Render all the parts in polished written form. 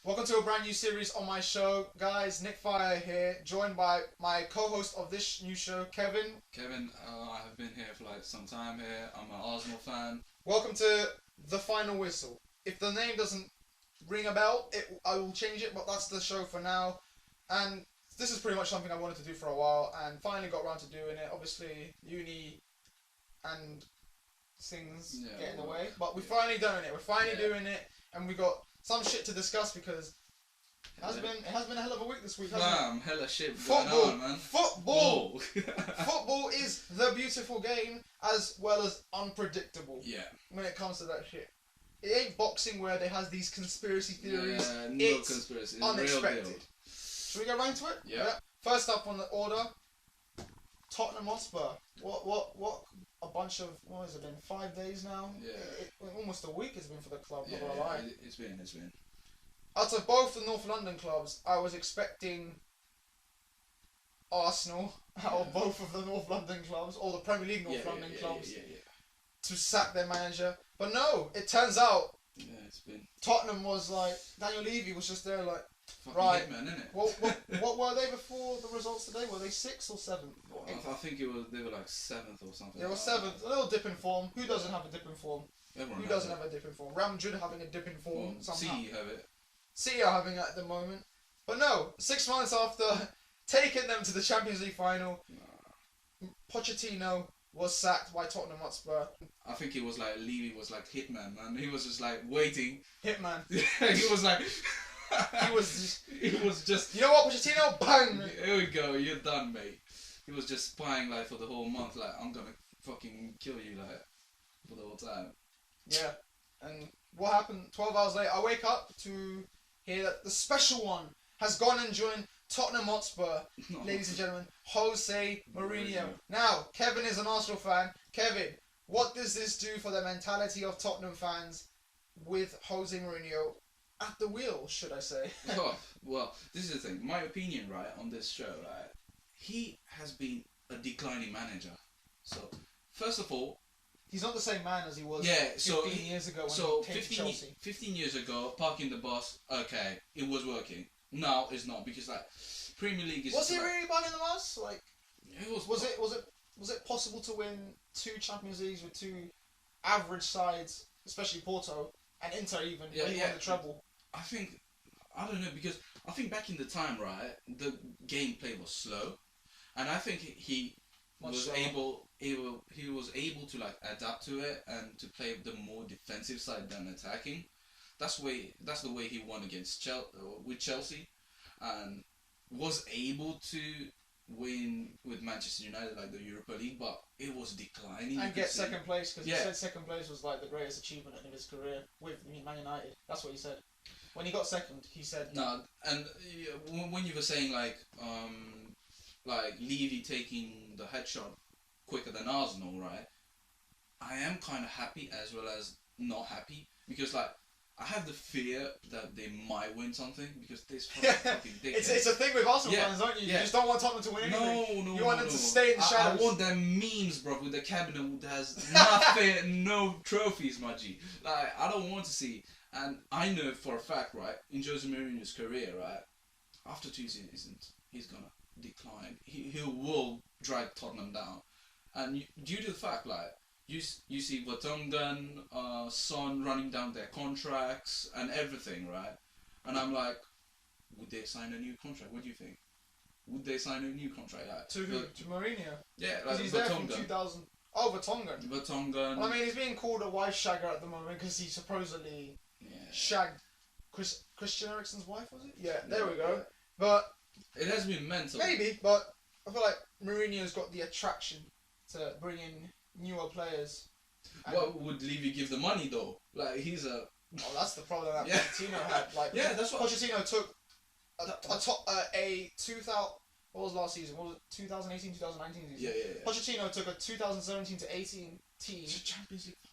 Welcome to a brand new series on my show. Guys, Nick Fire here, joined by my co-host of this new show, Kevin. Kevin, I have been here for some time here. I'm an Arsenal fan. Welcome to The Final Whistle. If the name doesn't ring a bell, I will change it, but that's the show for now. And this is pretty much something I wanted to do for a while, and finally got around to doing it. Obviously, uni and things get in the way, but we're finally doing it. We're finally doing it, and we got some shit to discuss because it has been a hell of a week this week, hasn't it? Hella shit Football, going on, man. Football! Football is the beautiful game as well as unpredictable. Yeah. When it comes to that shit. It ain't boxing where they has these conspiracy theories. Yeah, it's conspiracy. It's unexpected. Real deal. Should we get right into it? Yeah. First up on the order, Tottenham Hotspur. What a bunch of, what has it been, 5 days now? Yeah. Almost a week it's been for the club, Yeah, not gonna lie. it's been. Out of both the North London clubs, I was expecting Arsenal, out of both of the North London clubs, or the Premier League North London clubs, to sack their manager. But no, it turns out it's been. Tottenham was like, Daniel Levy was just there like, Fucking right. Hitman, innit? What were they before the results today? Were they 6th or 7th? Or I think they were like 7th or something. They were 7th. A little dip in form. Who doesn't have a dip in form? Everyone Who doesn't have a dip in form? Real Madrid having a dip in form somehow. City have it. City are having it at the moment. But no, 6 months after taking them to the Champions League final, Pochettino was sacked by Tottenham Hotspur. I think it was like Levy was like Hitman, man. He was just like waiting. Hitman. He was like. He was just. You know what, Pochettino? Bang! Here we go. You're done, mate. He was just spying for the whole month. Like, I'm gonna fucking kill you for the whole time. Yeah. And what happened? 12 hours later, I wake up to hear that the special one has gone and joined Tottenham Hotspur, ladies and gentlemen, Jose Mourinho. Now, Kevin is an Arsenal fan. Kevin, what does this do for the mentality of Tottenham fans with Jose Mourinho at the wheel, should I say? Well, this is the thing. My opinion, right, on this show, right, he has been a declining manager. So, first of all, he's not the same man as he was 15 years ago when he came to Chelsea. 15 years ago, parking the bus, okay, it was working. Now it's not, because Premier League is. Was he really bugging the bus? Was it possible to win 2 Champions Leagues with 2 average sides, especially Porto and Inter even when he won the treble? I don't know, because I think back in the time, right, the gameplay was slow, and I think he was able to adapt to it and to play the more defensive side than attacking. That's the way he won against Chelsea, and was able to win with Manchester United the Europa League, but it was declining. And get second place, because he said second place was the greatest achievement in his career with Man United. That's what he said. When he got second, he said no. And when you were saying Levy taking the headshot quicker than Arsenal, right? I am kind of happy as well as not happy, because I have the fear that they might win something, because this fucking dickhead. It's a thing with Arsenal fans, don't you? You just don't want Tottenham to win anything. No. You want them to stay in the shadows. I want them memes, bro, with the cabinet that has nothing, no trophies, my G. I don't want to see. And I know for a fact, right, in Jose Mourinho's career, right, after 2 seasons, he's gonna decline. He will drag Tottenham down, and due to the fact, you see Vertonghen, Son running down their contracts and everything, right? And I'm like, would they sign a new contract? What do you think? Would they sign a new contract? To who? To Mourinho? Yeah, because he's there from 2000. Oh, Vertonghen. Well, I mean, he's being called a wife shagger at the moment because he supposedly shagged Christian Eriksen's wife, was it? Yeah, there we go. But it has been mental. Maybe, but I feel like Mourinho's got the attraction to bring in newer players. What would Levy give the money though? He's a. Oh, that's the problem that Pochettino had. That's what Pochettino took a 2000. What was last season? What was it? 2018, 2019 season. Yeah. Pochettino took a 2017 to 18 team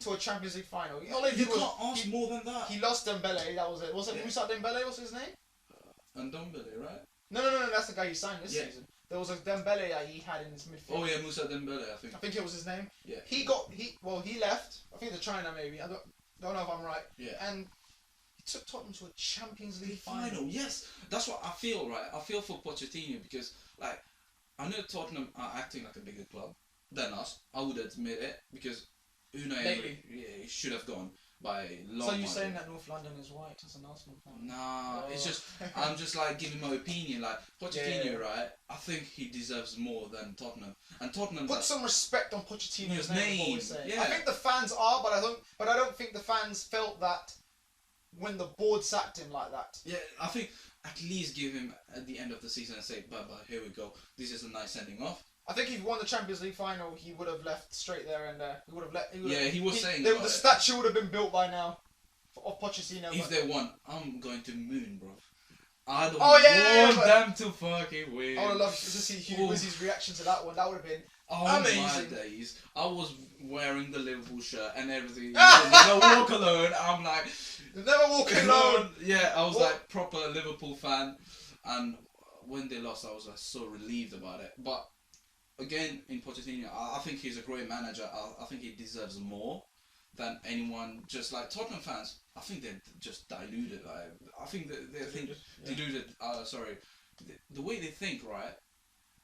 to a Champions League final. You can't ask more than that. He lost Dembele. That was it. Was it Moussa Dembele? What's his name? And Dembele, right? No. That's the guy he signed this season. There was a Dembele that he had in his midfield. Oh yeah, Moussa Dembele, I think. I think it was his name. Yeah. He left. I think to China maybe. I don't know if I'm right. Yeah. And took Tottenham to a Champions League Final, yes. That's what I feel, right? I feel for Pochettino because, like, I know Tottenham are acting like a bigger club than us. I would admit it because Unai Emery, he should have gone by long. So you're margin. saying that North London is white as an Arsenal fan? Nah, Oh. it's just I'm just like giving my opinion. Like Pochettino, right? I think he deserves more than Tottenham. And Tottenham. Put some respect on Pochettino's His name. Is what name, we're saying. yeah. I think the fans are, but I don't think the fans felt that when the board sacked him like that. Yeah, I think at least give him at the end of the season and say bye bye. Here we go. This is a nice sending off. I think if he won the Champions League final, he would have left straight there and there. He would have let. He was saying the about it. statue would have been built by now of Pochettino. If they won, I'm going to moon, bro. I don't Oh, want them to fucking win. I would have loved to see Hugh Wizzy's reaction to that one. That would have been Oh amazing. my days. I was wearing the Liverpool shirt and everything. I walk alone. I'm like... Never walk alone. Yeah, I was What? like proper Liverpool fan. And when they lost, I was like so relieved about it. But again, in Pochettino, I think he's a great manager. I think he deserves more than anyone. Just like Tottenham fans, I think they're just diluted. Like, I think they think deluded. Sorry, the way they think, right?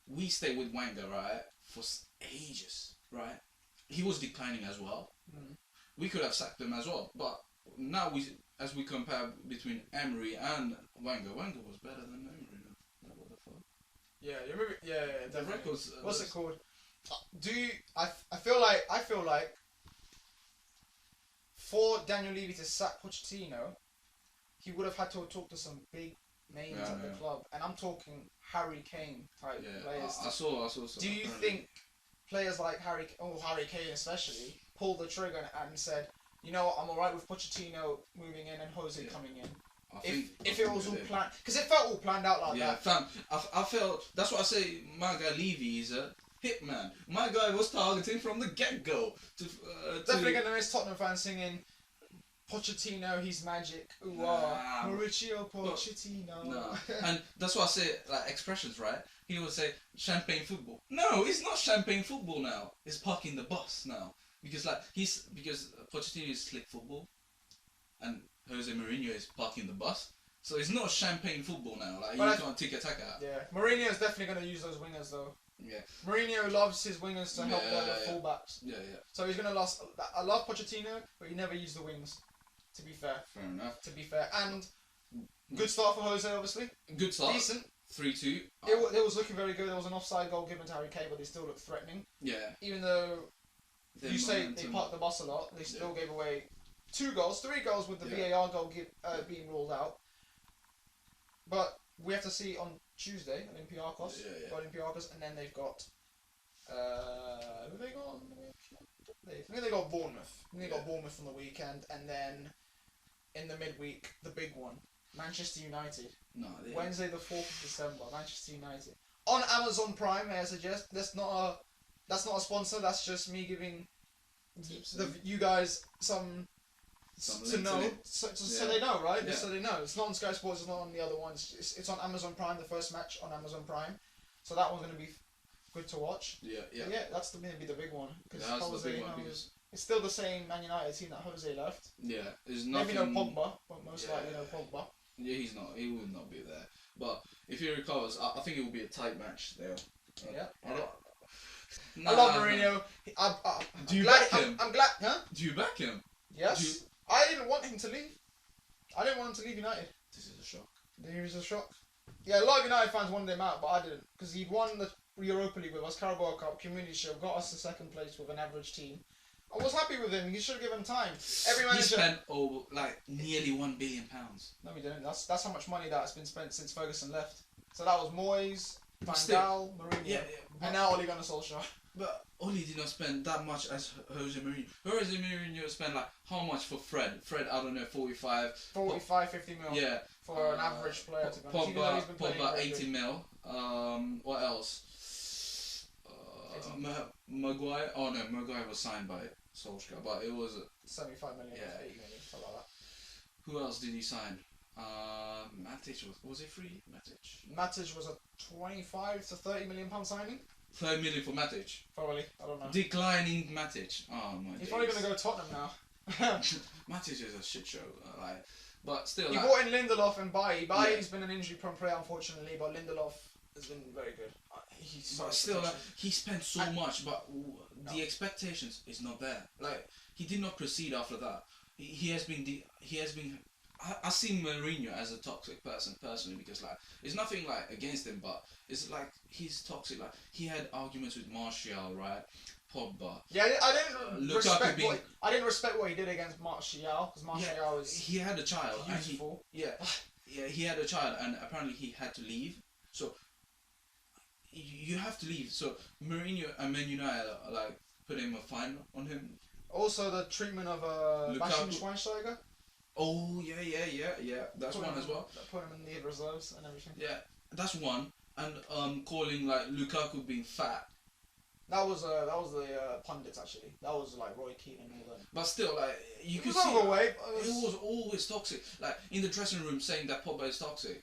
We stayed with Wenger, right, for ages, right? He was declining as well. Mm. We could have sacked him as well, but now as we compare between Emery and Wenger was better than Emery. Like, what the fuck? Yeah, you remember? Yeah, The definitely. records. What's it called? I feel like for Daniel Levy to sack Pochettino, he would have had to talk to some big names at the club, and I'm talking Harry Kane type players. I saw some. Do you think players like Harry Kane especially, pulled the trigger and said, you know what, I'm alright with Pochettino moving in and Jose coming in? If it was all planned, because it felt all planned out like that. Fam, I felt that's what I say. My guy Levy is a hitman. My guy was targeting from the get go. Definitely gonna miss Tottenham fans singing Pochettino, he's magic. Ooh, Mauricio Pochettino. No, and that's what I say. Like expressions, right? He would say champagne football. No, it's not champagne football now. It's parking the bus now because Pochettino is slick football, and Jose Mourinho is parking the bus. So it's not champagne football now. Like you can't take attack out. Yeah, Mourinho is definitely gonna use those wingers though. Yeah. Mourinho loves his wingers to help the fullbacks. Yeah. So he's gonna last. I love Pochettino, but he never used the wings. To be fair. Fair enough. To be fair, and good start for Jose, obviously. Good start. Decent. 3-2. It was looking very good. There was an offside goal given to Harry Kane, but they still looked threatening. Yeah. Even though Their you say momentum. they parked the bus a lot, they still gave away 3 goals with the VAR goal being ruled out. But we have to see on Tuesday, Olympiacos, Olympiacos, and then they've got who they got on the weekend? I think they got Bournemouth. I think they got Bournemouth on the weekend, and then in the midweek, the big one, Manchester United. No, Wednesday the 4th of December, Manchester United. On Amazon Prime, may I suggest? That's not a sponsor, that's just me giving you guys some to know, so they know, right? Yeah. So they know. It's not on Sky Sports, it's not on the other ones. It's on Amazon Prime, the first match on Amazon Prime. So that one's going to be good to watch. Yeah. But yeah, that's going to be the big one. That's the big one because it's still the same Man United team that Jose left. yeah, there's nothing. Maybe no Pogba, but most likely no Pogba. Yeah, he's not. He will not be there. But if he recovers, I think it will be a tight match there. I love Mourinho. Do you back him? I'm glad. Huh? Do you back him? Yes. I didn't want him to leave. I didn't want him to leave United. This is a shock. There is a shock. Yeah, a lot of United fans wanted him out, but I didn't. Because he'd won the Europa League with us, Carabao Cup, Community Shield, got us to second place with an average team. I was happy with him. You should have given him time. Every manager... He spent nearly £1 billion. No, he didn't. That's how much money that's been spent since Ferguson left. So that was Moyes, Van Still, Gaal, Mourinho, yeah, and now Ole Gunnar Solskjaer. But Oli did not spend that much as Jose Mourinho. Jose Mourinho spent like how much for Fred? Fred, I don't know, 45, 50 mil. Yeah. For an average player to be honest. Pogba 80 mil. What else? Maguire. Oh no, Maguire was signed by Solskjaer, but it was 75 million. Yeah. 80 million, something like that. Who else did he sign? Matic was it free? Matic was a 25 to 30 million pound signing. 30 million for Matic. Probably, I don't know. Declining Matic. Oh my. He's probably gonna go Tottenham now. Matic is a shit show. But still, He like, brought in Lindelof and Bailly. Bailly's Yeah. been an injury-prone player, unfortunately, but Lindelof has been very good. He's so but still, like, potential. he spent so much, but the expectations is not there. Like, he did not proceed after that. He has been I see Mourinho as a toxic person personally, because like it's nothing like against him, but it's like he's toxic. Like he had arguments with Martial, right? Pogba. Yeah, I didn't Lukaku respect being- I didn't respect what he did against Martial, because Martial is He had a child. And useful. he had a child, and apparently he had to leave. So you have to leave. So Mourinho and Man United like put him a fine on him. Also, the treatment of Bastian Lukaku. Schweinsteiger. Oh yeah. That's one as well. Put him in the reserves and everything. Yeah, that's one. And calling like Lukaku being fat. That was the pundits actually. That was like Roy Keane and all them. But still, like you It could was see, overweight. it was always toxic. Like in the dressing room, saying that Pogba is toxic.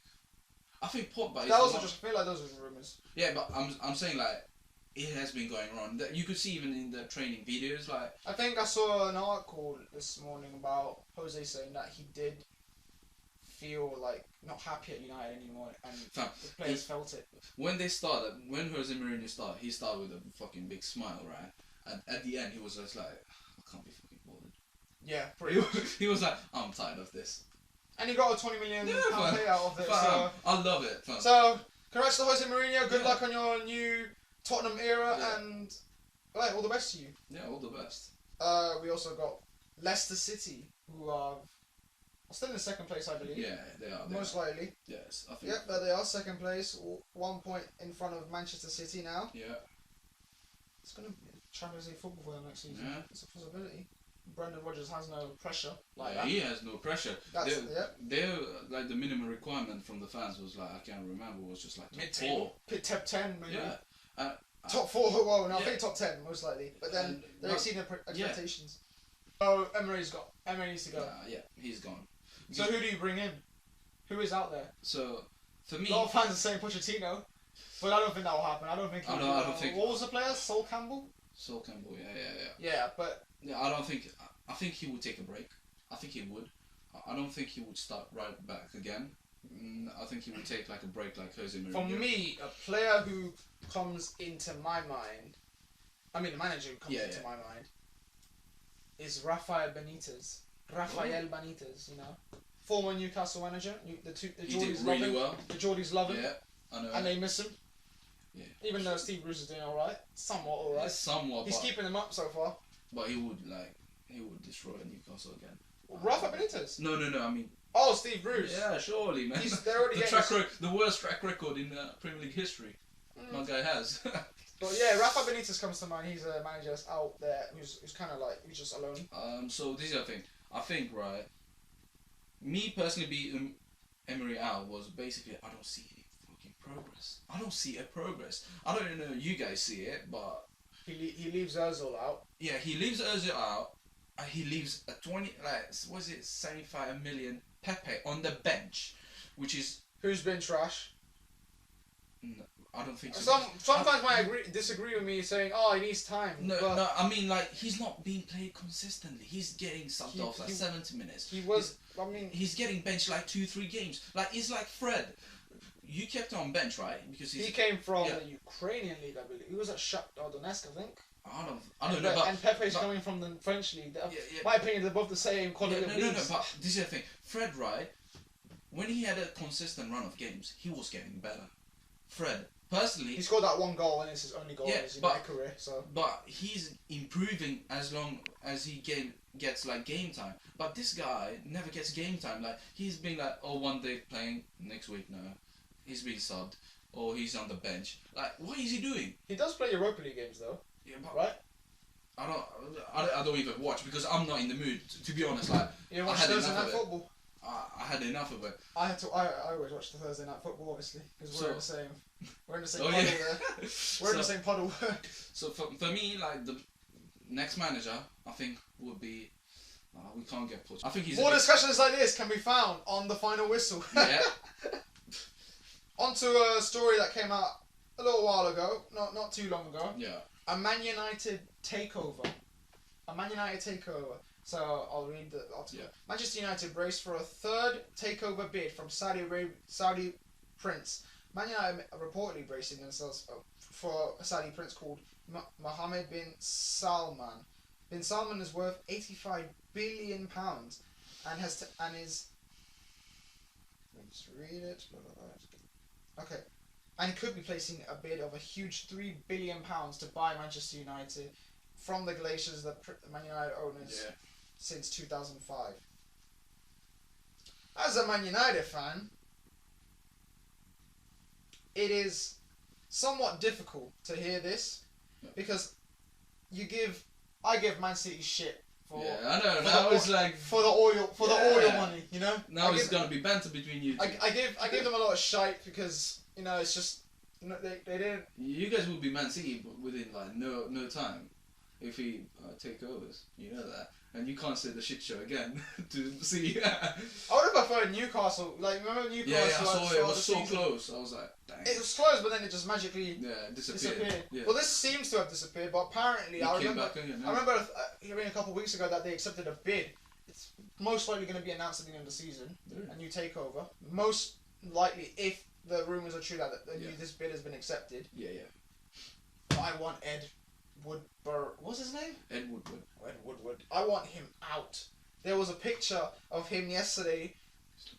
I think Pogba is. That was not- just. I feel like those were rumors. Yeah, but I'm saying like it has been going on. That you could see even in the training videos, like I think I saw an article this morning about Jose saying that he did feel like not happy at United anymore, and Fam, the players felt it. when Jose Mourinho started, he started with a fucking big smile, right? And at the end, he was just like, I can't be fucking bothered. Yeah, pretty much. He was like, I'm tired of this. And he got a £20 million Yeah, pound fam. payout of it. Fam, I love it. Fam. So congrats to Jose Mourinho. Good Yeah. luck on your new Tottenham era, Yeah. and all the best to you. Yeah, all the best. We also got Leicester City, who are still in second place, I believe. Yeah, they are. Most likely. Yes, I think. Yep, there they are, second place, 1 point in front of Manchester City now. Yeah. It's going to be Champions League football for them next season. Yeah. It's a possibility. Brendan Rodgers has no pressure like Yeah, that. he has no pressure. That's, They're like the minimum requirement from the fans was like, I can't remember, was just like top Mid-table. Top 10 maybe. Yeah. Top 4, well, no, I Yeah. think top 10 most likely. But then And- they're but- exceeding expectations. Oh, Emery needs to go. Yeah, he's gone. So who do you bring in? Who is out there? So for me, A lot of fans are saying Pochettino, but I don't think that will happen. I don't think. I don't think- What was the player? Sol Campbell. Sol Campbell. Yeah. Yeah, but Yeah, I don't think. I think he would take a break. I think he would. I don't think he would start right back again. I think he would take like a break, like Jose Mourinho. for me, a player who comes into my mind, the manager who comes Yeah, into yeah. my mind, is Rafael Benitez. Benitez, you know, former Newcastle manager. The he did Geordies really love him. well. The Geordies love him, Yeah, I know. and they miss him. Yeah. Even though Steve Bruce is doing alright, somewhat alright. Somewhat, He's but, keeping them up so far. but he would destroy Newcastle again. Rafa Benitez. No. I mean, Oh, Steve Bruce. yeah, surely, man. They're already getting. The worst track record in Premier League history. My guy has. But yeah, Rafa Benitez comes to mind. He's a manager that's out there who's kind of like, who's just alone. So this is the thing. I think, right, me personally being Emery out was basically, I don't see any fucking progress. I don't see a progress. I don't know you guys see it, but He leaves Ozil out. yeah, he leaves Ozil out. He leaves a 75 million Pepe on the bench, which is, Who's been trash. I don't think so. Some fans might disagree with me, saying, "Oh, he needs time." No, but I mean, like, he's not being played consistently. He's getting subbed off like 70 minutes. he was. He's getting benched like 2-3 games. Like, it's like Fred. You kept him on bench, right? Because he came from yeah. the Ukrainian league, I believe. He was at Shakhtar Donetsk, I think. I don't know, but and Pepe's coming from the French league. Yeah. My opinion, they're both the same quality of no, leagues. but this is the thing. Fred, right? When he had a consistent run of games, he was getting better. Fred, personally, He scored that one goal, and it's his only goal in his United career. So but he's improving as long as he gets like game time. But this guy never gets game time. Like, he's been like, oh, one day playing, next week no, he's being subbed, or he's on the bench. Like, what is he doing? he does play Europa League games though, Yeah, but right? I don't even watch because I'm not in the mood. To be honest, like, You I watch had Thursday enough night of it. football. I had enough of it. I always watch the Thursday night football, obviously, because we're in the same. We're in the same Oh, puddle yeah. there. We're in the same puddle. So for me, like, the next manager, I think would be. We can't get Poch. I think he's. More discussions like this can be found on the final whistle. Yeah. On to a story that came out a little while ago, not too long ago. Yeah. A Man United takeover. So I'll read the article. Yeah. Manchester United brace for a third takeover bid from Saudi prince. Man United are reportedly bracing themselves for a Saudi prince called Mohammed bin Salman. Bin Salman is worth £85 billion and is. Let me just read it. Okay. And could be placing a bid of a huge £3 billion to buy Manchester United from the Glaciers, the Man United owners, since 2005. As a Man United fan, it is somewhat difficult to hear this because I give Man City shit for I know. Now it's like for the oil money, you know. Now it's gonna be banter between you two. I give them a lot of shite because it's just they didn't. You guys will be Man City within like no time if he take overs. You know that, and you can't say the shit show again to see. I would have preferred Newcastle. Like remember Newcastle? Yeah, I saw it. It was so close. I was like, dang. It was close, but then it just magically disappeared. Yeah. Well, this seems to have disappeared, but apparently I remember hearing a couple of weeks ago that they accepted a bid. It's most likely going to be announced at the end of the season. A new takeover. Most likely, if the rumours are true that this bid has been accepted. Yeah. I want Ed Woodward. What's his name? Ed Woodward. Ed Woodward. I want him out. There was a picture of him yesterday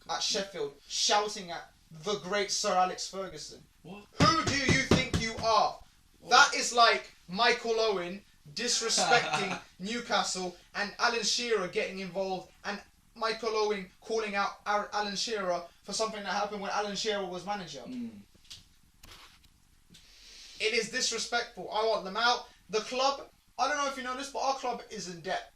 at Sheffield shouting at the great Sir Alex Ferguson. What? Who do you think you are? What? That is like Michael Owen disrespecting Newcastle and Alan Shearer getting involved and Michael Owen calling out Alan Shearer for something that happened when Alan Shearer was manager. It is disrespectful. I want them out. The club, I don't know if you know this, but our club is in debt.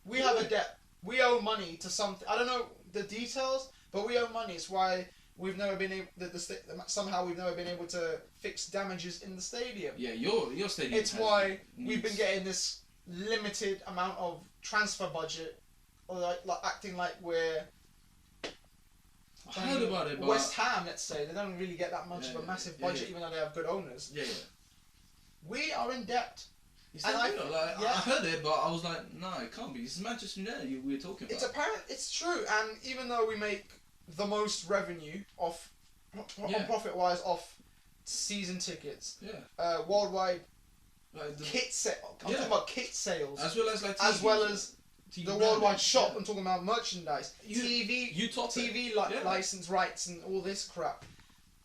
We have a debt. We owe money to something. I don't know the details, but we owe money. It's why we've never been able. Somehow we've never been able to fix damages in the stadium. Yeah, your stadium. It's why we've been getting this limited amount of transfer budget, or like acting like we're. I heard about it, but West Ham, let's say, they don't really get that much of a massive budget, even though they have good owners. Yeah. We are in debt. And I heard it, but I was like, no, it can't be. It's Manchester United we're talking about. It's apparent. It's true, and even though we make the most revenue profit wise off season tickets, worldwide kit sales. I'm talking about kit sales, as well as TV the worldwide shop. I'm talking about merchandise, TV license rights, and all this crap.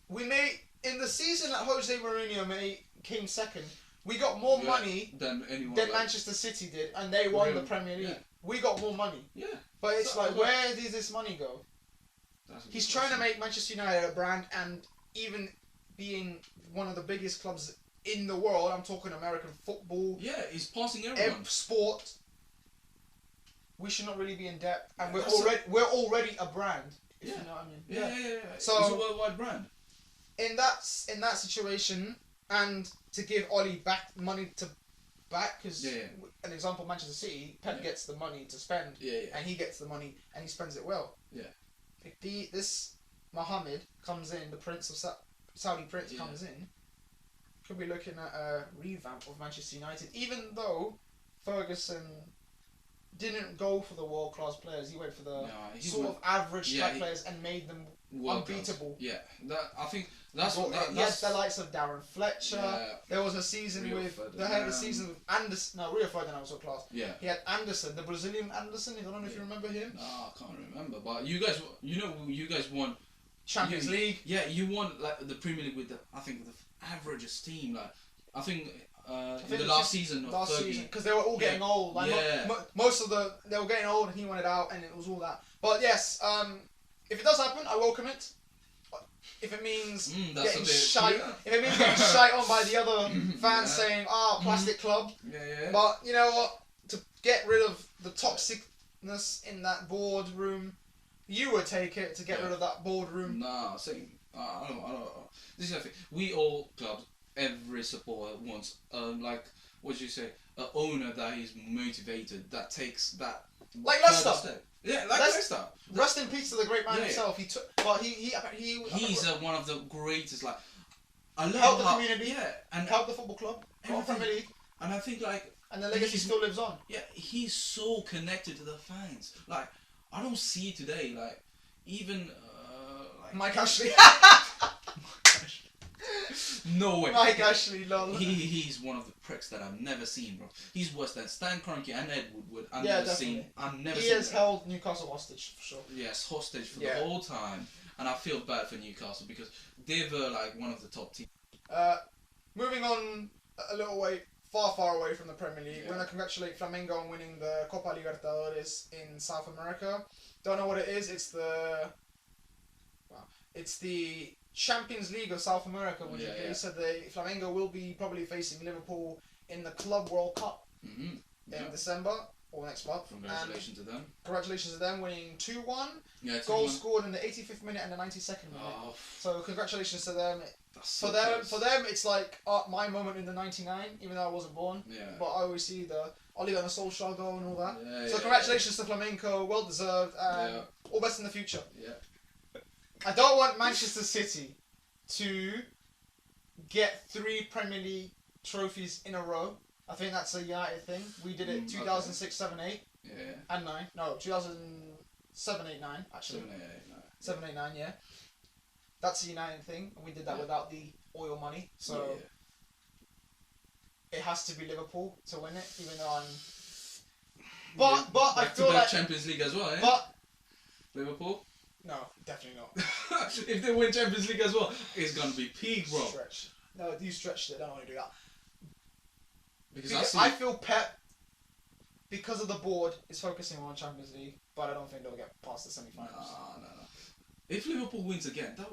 We made in the season that Jose Mourinho came second. We got more money than Manchester City did, and they won the Premier League. We got more money. Yeah. But it's where does this money go? He's trying to make Manchester United a brand, and even being one of the biggest clubs in the world. I'm talking American football. Yeah, he's passing everyone. Sport. We should not really be in debt, and we're already a brand. If you know what I mean. Yeah. So it's a worldwide brand. In that situation, and to give Ollie money back, because an example, Manchester City, Pep gets the money to spend, and he gets the money and he spends it well. Yeah. If this Mohammed comes in, the Prince of Saudi Prince comes in, could be looking at a revamp of Manchester United, even though Ferguson didn't go for the world class players. He went for the of average type players and made them unbeatable. Yeah, I think that's what. Yes, the likes of Darren Fletcher. Yeah. There was a season they had a season with Anderson. No, Rio Ferdinand was so class. Yeah. He had Anderson, the Brazilian Anderson. I don't know if you remember him. No, I can't remember. But you guys won Champions League. Yeah, you won like the Premier League with the averagest team. Like I think the last season because they were all getting old. Like most of they were getting old, and he wanted out, and it was all that. But yes, if it does happen, I welcome it. If it means getting shite on by the other fans saying, plastic club. Yeah. But you know what? To get rid of the toxicness in that boardroom, you would take it to get rid of that boardroom. Nah, same. I don't. This is the thing. We all clubs, every supporter wants, what do you say? An owner that is motivated, that takes that. Like Leicester. Yeah, like Leicester. Rest in peace to the great man himself. He took, but he's one of the greatest. Like, I love help the community. Yeah, and help the football club. Premier League. And I think and the legacy still lives on. Yeah, he's so connected to the fans. Like, I don't see today, like, even like Mike Ashley. no way. Mike Ashley, lol. He's one of the pricks that I've never seen, bro. He's worse than Stan Kroenke and Ed Woodward. I've never seen. He has held Newcastle hostage for sure. Yes, hostage for the whole time, and I feel bad for Newcastle because they were like one of the top teams. Moving on a little way, far away from the Premier League, we're gonna congratulate Flamengo on winning the Copa Libertadores in South America. Don't know what it is. It's the Champions League of South America, which so the Flamengo will be probably facing Liverpool in the Club World Cup in December or next month. Congratulations to them. Congratulations to them winning 2-1. Yeah, Goals scored in the 85th minute and the 92nd minute. Oh, so congratulations to them. so for them, it's like my moment in the '99, even though I wasn't born. Yeah. But I always see the Ole Gunnar Solskjaer goal and all that. Yeah, so congratulations to Flamenco, well deserved, and all best in the future. Yeah. I don't want Manchester City to get 3 Premier League trophies in a row. I think that's a United thing. We did it 2006, 7, 8, and 9. No, 2007, 8, 9 actually. 7, 8, 9, yeah. That's a United thing, and we did that without the oil money. So it has to be Liverpool to win it, even though I'm. But I feel like Champions League as well. But Liverpool. No, definitely not. If they win Champions League as well, it's gonna be peak, bro. Stretch. No, you stretched it. Don't want to do that. Because I feel Pep, because of the board, is focusing on Champions League, but I don't think they'll get past the semi-finals. No. If Liverpool wins again, they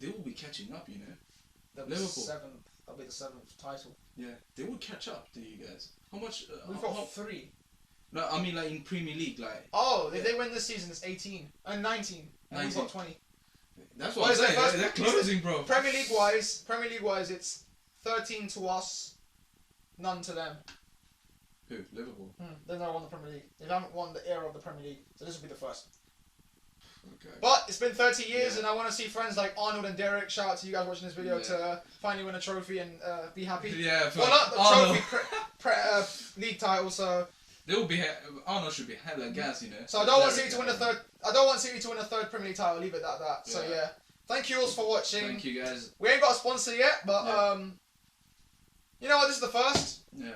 will be catching up, you know. Liverpool. That'll be the 7th title. Yeah, they will catch up to you guys. How much? We've got 3. No, I mean like in Premier League, like. Oh, if they win this season, it's 18 and 19. And we've got 20. That's what I'm saying. They're closing, bro. Premier League wise, it's 13 to us, none to them. Who? Liverpool. They've never won the Premier League. They haven't won the era of the Premier League, so this will be the first. Okay. But it's been 30 years, and I want to see friends like Arnold and Derek. Shout out to you guys watching this video to finally win a trophy and be happy. Yeah. Well, not the trophy, league title. So they will be. Arnold should be hella gas, you know. So I don't want City to win a third. I don't want City to win a 3rd Premier League title. Leave it at that. So yeah, thank you all for watching. Thank you guys. We ain't got a sponsor yet, but you know what? This is the first. Yeah.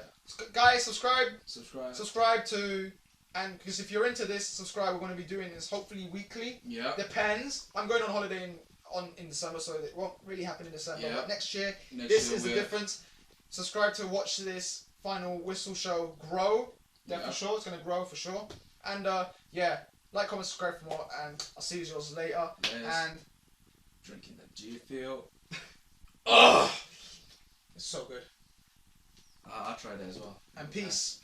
Guys, subscribe. Subscribe to. And because if you're into this, subscribe. We're going to be doing this hopefully weekly. Yeah. Depends. I'm going on holiday in December, so it won't really happen in December. Yeah. But next year, this is the difference. Subscribe to watch this final whistle show grow. For sure. It's going to grow for sure. And like, comment, subscribe for more. And I'll see you guys later. Yes. And drinking the G Fuel. It's so good. I'll try that as well. And peace.